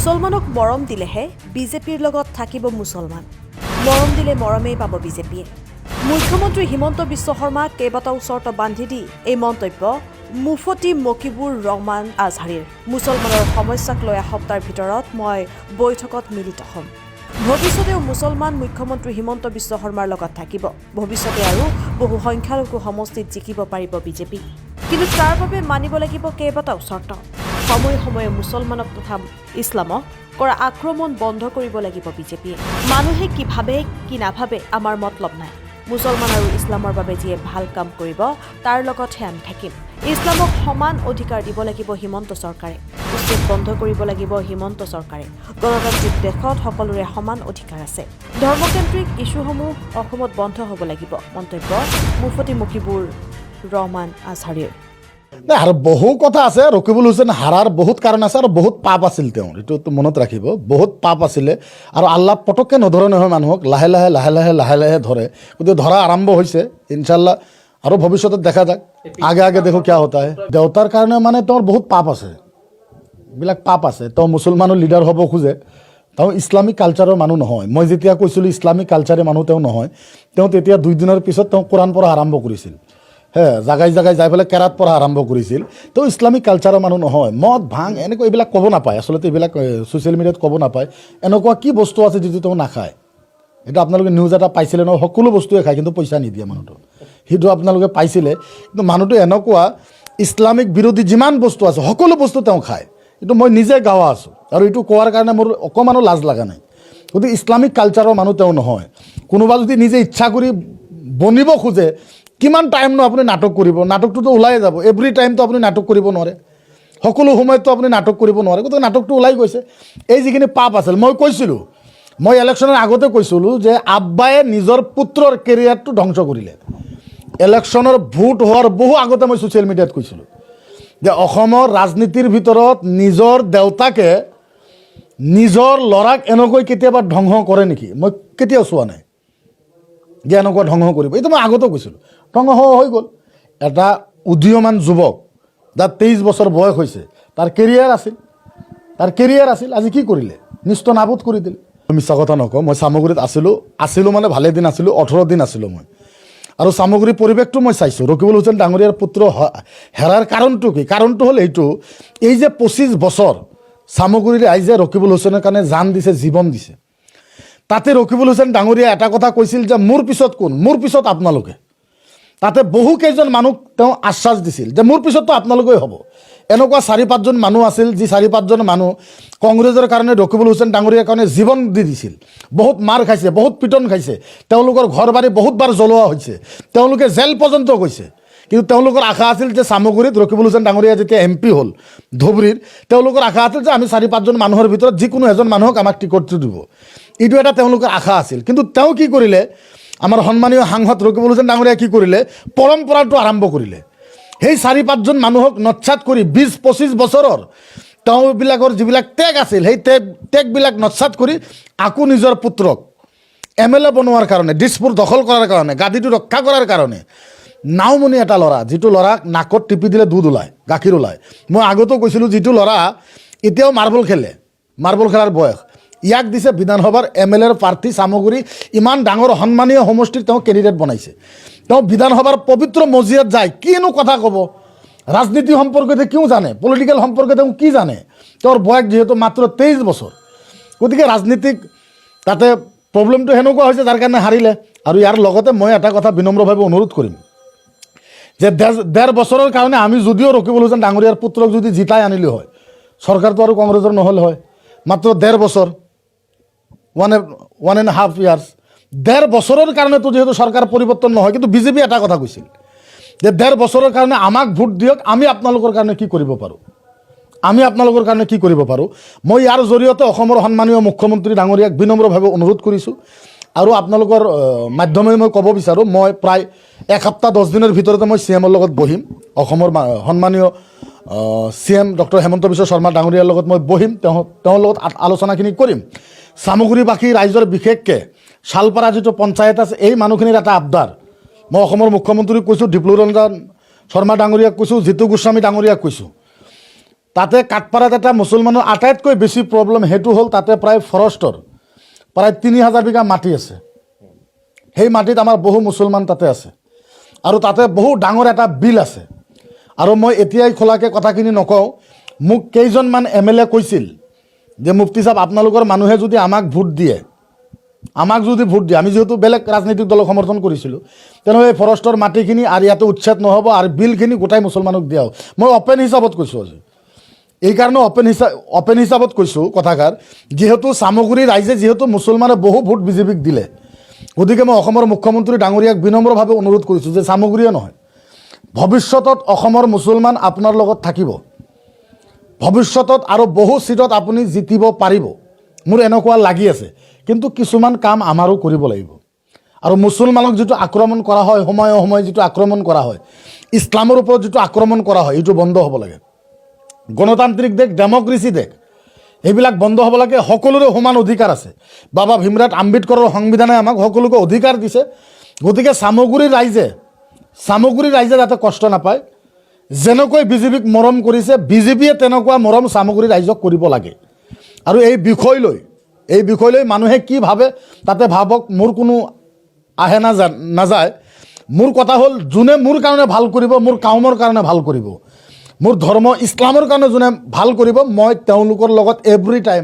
মুছলমানক মৰম দিলেহে বিজেপিৰ লগত থাকিব মুছলমান। মৰম দিলে মৰমেই পাব বিজেপিয়ে। মুখ্যমন্ত্ৰী হিমন্ত বিশ্ব শৰ্মাক কেইবাটাও চৰ্ত বান্ধি দি এই মন্তব্য মুফতি মকিবুৰ ৰহমান আজহাৰীৰ। মুছলমানৰ সমস্যাক লৈ এসপ্তাহৰ ভিতৰত মই বৈঠকত মিলিত হ'ম। ভৱিষ্যতেও মুছলমান মুখ্যমন্ত্ৰী হিমন্ত বিশ্ব শৰ্মাৰ লগত থাকিব। ভৱিষ্যতে আৰু বহু সংখ্যালঘু সমষ্টিত জিকিব পাৰিব বিজেপি। কিন্তু তাৰ বাবে মানিব লাগিব কেইবাটাও চৰ্ত। সময়ে সময়ে মুছলমানক তথা ইছলামক কৰা আক্ৰমণ বন্ধ কৰিব লাগিব বিজেপিয়ে। মানুহে কি ভাবে কি নাভাবে আমাৰ মতলব নাই। মুছলমান আৰু ইছলামৰ বাবে যিয়ে ভাল কাম কৰিব তাৰ লগতহে আমি থাকিম। ইছলামক সমান অধিকাৰ দিব লাগিব হিমন্ত চৰকাৰে। উচ্ছেদ বন্ধ কৰিব লাগিব হিমন্ত চৰকাৰে। গণতান্ত্ৰিক দেশত সকলোৰে সমান অধিকাৰ আছে। ধৰ্মকেন্দ্ৰিক ইছ্যুসমূহ অসমত বন্ধ হ'ব লাগিব। মন্তব্য মুফতি মকিবুৰ ৰহমান আজহাৰীৰ। আৰু বহু কথা আছে। ৰকিবুল হুছেইন হাৰাৰ বহুত কাৰণ আছে আৰু বহুত পাপ আছিল তেওঁৰ, এইটো মনত ৰাখিব। বহুত পাপ আছিলে আৰু আল্লাহ পটককৈ নধৰে নহয়, মানুহক লাহে লাহে লাহে লাহে লাহে লাহে ধৰে। গতিকে ধৰা আৰম্ভ হৈছে, ইনশাল্লাহ আৰু ভৱিষ্যতে দেখা যাক। আগে আগে দেখো কিয় হতা হয়। দেউতাৰ কাৰণে মানে তেওঁৰ বহুত পাপ আছে, এইবিলাক পাপ আছে। তেওঁ মুছলমানৰ লিডাৰ হ'ব খোজে, তেওঁ ইছলামিক কালচাৰৰ মানুহ নহয়। মই যেতিয়া কৈছিলোঁ ইছলামিক কালচাৰৰ মানুহ তেওঁ নহয়, তেওঁ তেতিয়া 2 দিনৰ পিছত তেওঁ কোৰাণ পঢ়া আৰম্ভ কৰিছিল। জাগাই জাগাই যাই পেলাই কেৰাত পঢ়া আৰম্ভ কৰিছিল। তেওঁ ইছলামিক কালচাৰৰ মানুহ নহয়। মদ ভাং এনেকুৱা এইবিলাক ক'ব নাপায়, আচলতে এইবিলাক ছ'চিয়েল মিডিয়াত ক'ব নাপায়। এনেকুৱা কি বস্তু আছে যিটো তেওঁ নাখায়। এইটো আপোনালোকে নিউজ এটা পাইছিলে নহয়, সকলো বস্তুৱে খায় কিন্তু পইচা নিদিয়ে মানুহটো, সেইটো আপোনালোকে পাইছিলে। কিন্তু মানুহটো এনেকুৱা ইছলামিক বিৰোধী যিমান বস্তু আছে সকলো বস্তু তেওঁ খায়। এইটো মই নিজে গাৱা আছোঁ আৰু এইটো কোৱাৰ কাৰণে মোৰ অকণমানো লাজ লগা নাই। গতিকে ইছলামিক কালচাৰৰ মানুহ তেওঁ নহয়। কোনোবা যদি নিজে ইচ্ছা কৰি বনিব খোজে, কিমান টাইমনো আপুনি নাটক কৰিব? নাটকটোতো ওলাই যাব। এভৰি টাইমটো আপুনি নাটক কৰিব নোৱাৰে, সকলো সময়ততো আপুনি নাটক কৰিব নোৱাৰে। গতিকে নাটকটো ওলাই গৈছে। এই যিখিনি পাপ আছিল, মই কৈছিলোঁ, মই ইলেকশ্যনৰ আগতে কৈছিলোঁ যে আব্বায়ে নিজৰ পুত্ৰৰ কেৰিয়াৰটো ধ্বংস কৰিলে। ইলেকশ্যনৰ ভোট হোৱাৰ বহু আগতে মই ছ'চিয়েল মিডিয়াত কৈছিলোঁ যে অসমৰ ৰাজনীতিৰ ভিতৰত নিজৰ দেউতাকে নিজৰ ল'ৰাক এনেকৈ কেতিয়াবা ধ্বংস কৰে নেকি? মই কেতিয়াও চোৱা নাই যে এনেকুৱা ধ্বংস কৰিব। এইটো মই আগতেও কৈছিলোঁ। ধ্বংস হৈ গ'ল। এটা উদীয়মান যুৱক, যাৰ 23 বছৰ বয়স হৈছে, তাৰ কেৰিয়াৰ আছিল, আজি কি কৰিলে? নিষ্ট নাবুদ কৰি দিলে। মিছা কথা নকওঁ, মই চামগুৰিত আছিলোঁ মানে ভালে দিন আছিলোঁ, 18 দিন আছিলোঁ মই। আৰু চামগুৰিৰ পৰিৱেশটো মই চাইছোঁ। ৰকিবুল হুছেইন ডাঙৰীয়াৰ পুত্ৰ হেৰাৰ কাৰণটো কি? কাৰণটো হ'ল এইটো, এই যে 25 বছৰ চামগুৰিৰ ৰাইজে ৰকিবুল হুছেইনৰ কাৰণে জান দিছে, জীৱন দিছে। তাতে ৰকিবুল হুছেইন ডাঙৰীয়া এটা কথা কৈছিল যে মোৰ পিছত কোন? মোৰ পিছত আপোনালোকে। তাতে বহু কেইজন মানুহ তেওঁ আশ্বাস দিছিল যে মোৰ পিছততো আপোনালোকেই হ'ব। এনেকুৱা 4-5জন মানুহ আছিল, যি 4-5জন মানুহ কংগ্ৰেছৰ কাৰণে ৰকিবুল হুছেইন ডাঙৰীয়াৰ কাৰণে জীৱন দি দিছিল। বহুত মাৰ খাইছে, বহুত পিটন খাইছে, তেওঁলোকৰ ঘৰ বাৰী বহুতবাৰ জ্বলোৱা হৈছে, তেওঁলোকে জেল পৰ্যন্ত গৈছে। কিন্তু তেওঁলোকৰ আশা আছিল যে চামগুৰিত ৰকিবুল হুছেইন ডাঙৰীয়া যেতিয়া MP হ'ল ধুবুৰীৰ, তেওঁলোকৰ আশা আছিল যে আমি 4-5জন মানুহৰ ভিতৰত যিকোনো এজন মানুহক আমাক টিকটটো দিব। এইটো এটা তেওঁলোকৰ আশা আছিল। কিন্তু তেওঁ কি কৰিলে? আমাৰ সন্মানীয় সাংসদ ৰকিবুল হুছেইন ডাঙৰীয়াই কি কৰিলে? পৰম্পৰাটো আৰম্ভ কৰিলে। সেই 4-5জন মানুহক নৎসাত কৰি 20-25 বছৰৰ তেওঁবিলাকৰ যিবিলাক ত্যাগ আছিল, সেই ত্যাগবিলাক নৎসাত কৰি আকৌ নিজৰ পুত্ৰক MLA বনোৱাৰ কাৰণে, দিছপুৰ দখল কৰাৰ কাৰণে, গাদীটো ৰক্ষা কৰাৰ কাৰণে, নাওমনি এটা ল'ৰা, যিটো ল'ৰাক নাকত টিপি দিলে দুধ ওলায়, গাখীৰ ওলায়। মই আগতেও কৈছিলোঁ, যিটো ল'ৰা এতিয়াও মাৰ্বল খেলে, মাৰ্বল খেলাৰ বয়স, ইয়াক দিছে বিধানসভাৰ MLAৰ প্ৰাৰ্থী। চামগুৰি ইমান ডাঙৰ সন্মানীয় সমষ্টিৰ তেওঁ কেণ্ডিডেট বনাইছে। তেওঁ বিধানসভাৰ পবিত্ৰ মজিয়াত যায়, কিনো কথা ক'ব? ৰাজনীতি সম্পৰ্কে কিয় জানে? পলিটিকেল সম্পৰ্কে তেওঁ কি জানে? তেওঁৰ বয়স যিহেতু মাত্ৰ 23 বছৰ। গতিকে ৰাজনীতিক তাতে প্ৰব্লেমটো সেনেকুৱা হৈছে, যাৰ কাৰণে হাৰিলে। আৰু ইয়াৰ লগতে মই এটা কথা বিনম্ৰভাৱে অনুৰোধ কৰিম যে 1.5 বছৰৰ কাৰণে আমি যদিও ৰকিবুল হুছেইন ডাঙৰীয়াৰ পুত্ৰক যদি জিতাই আনিলোঁ হয়, চৰকাৰটো আৰু কংগ্ৰেছৰ নহ'ল হয়। মাত্ৰ 1.5 বছৰ, 1.5 ইয়াৰ্ছ, 1.5 বছৰৰ কাৰণেতো যিহেতু চৰকাৰ পৰিৱৰ্তন নহয়। কিন্তু বিজেপি এটা কথা কৈছিল যে 1.5 বছৰৰ কাৰণে আমাক ভোট দিয়ক, আমি আপোনালোকৰ কাৰণে কি কৰিব পাৰোঁ, মই ইয়াৰ জৰিয়তে অসমৰ সন্মানীয় মুখ্যমন্ত্ৰী ডাঙৰীয়াক বিনম্ৰভাৱে অনুৰোধ কৰিছোঁ। আৰু আপোনালোকৰ মাধ্যমেৰে মই ক'ব বিচাৰোঁ, মই প্ৰায় 1 সপ্তাহ 10 দিনৰ ভিতৰতে মই CMৰ লগত বহিম। অসমৰ সন্মানীয় CM ডক্টৰ হেমন্ত বিশ্ব শৰ্মা ডাঙৰীয়াৰ লগত মই বহিম, তেওঁৰ লগত আলোচনাখিনি কৰিম। চামগুৰিবাসী ৰাইজৰ, বিশেষকৈ শালপাৰা যিটো পঞ্চায়ত আছে, এই মানুহখিনিৰ এটা আবদাৰ মই অসমৰ মুখ্যমন্ত্ৰীক কৈছোঁ, ডিপ্লুৰঞ্জন শৰ্মা ডাঙৰীয়াক কৈছোঁ, জিতু গোস্বামী ডাঙৰীয়াক কৈছোঁ তাতে কাঠপাৰাত এটা মুছলমানৰ আটাইতকৈ বেছি প্ৰব্লেম সেইটো হ'ল তাতে প্ৰায় ফৰেষ্টৰ প্ৰায় 3000 বিঘা মাটি আছে। সেই মাটিত আমাৰ বহু মুছলমান তাতে আছে আৰু তাতে বহু ডাঙৰ এটা বিল আছে। আৰু মই এতিয়াই খোলাকৈ কথাখিনি নকওঁ, মোক কেইজনমান MLA কৈছিল যে মুফতি সাহেব আপোনালোকৰ মানুহে যদি আমাক ভোট দিয়ে, আমি যিহেতু বেলেগ ৰাজনৈতিক দলক সমৰ্থন কৰিছিলোঁ, তেনেহ'লে এই ফৰেষ্টৰ মাটিখিনি আৰু ইয়াতে উচ্ছেদ নহ'ব আৰু বিলখিনি গোটাই মুছলমানক দিয়া হ'ব। মই অপেন হিচাপত কৈছোঁ আজি, এইকাৰণে অপেন হিচাপত কৈছোঁ কথাষাৰ, যিহেতু চামগুৰি ৰাইজে যিহেতু মুছলমানে বহু ভোট বিজেপিক দিলে, গতিকে মই অসমৰ মুখ্যমন্ত্ৰী ডাঙৰীয়াক বিনম্ৰভাৱে অনুৰোধ কৰিছোঁ যে চামগুৰিয়ে নহয়, ভৱিষ্যতত অসমৰ মুছলমান আপোনাৰ লগত থাকিব, ভৱিষ্যতত আৰু বহু চিটত আপুনি জিতিব পাৰিব, মোৰ এনেকুৱা লাগি আছে। কিন্তু কিছুমান কাম আমাৰো কৰিব লাগিব। আৰু মুছলমানক যিটো আক্ৰমণ কৰা হয়, সময়ে সময়ে যিটো আক্ৰমণ কৰা হয়, ইছলামৰ ওপৰত যিটো আক্ৰমণ কৰা হয়, এইটো বন্ধ হ'ব লাগে। গণতান্ত্ৰিক দেশ, ডেমক্ৰেচি দেশ, এইবিলাক বন্ধ হ'ব লাগে। সকলোৰে সমান অধিকাৰ আছে। বাবা ভীমৰাও আম্বেদকাৰৰ সংবিধানে আমাক সকলোকে অধিকাৰ দিছে। গতিকে চামগুৰিৰ ৰাইজে যাতে কষ্ট নাপায়, যেনেকৈ বিজেপিক মৰম কৰিছে, বিজেপিয়ে তেনেকুৱা মৰম চামগুৰি ৰাইজক কৰিব লাগে। আৰু এই বিষয় লৈ মানুহে কি ভাবে তাতে ভাবক, মোৰ কোনো আহে নাযায়। মোৰ কথা হ'ল, যোনে মোৰ কাৰণে ভাল কৰিব, মোৰ কামৰ কাৰণে ভাল কৰিব, মোৰ ধৰ্ম ইছলামৰ কাৰণে যোনে ভাল কৰিব, মই তেওঁলোকৰ লগত এভৰি টাইম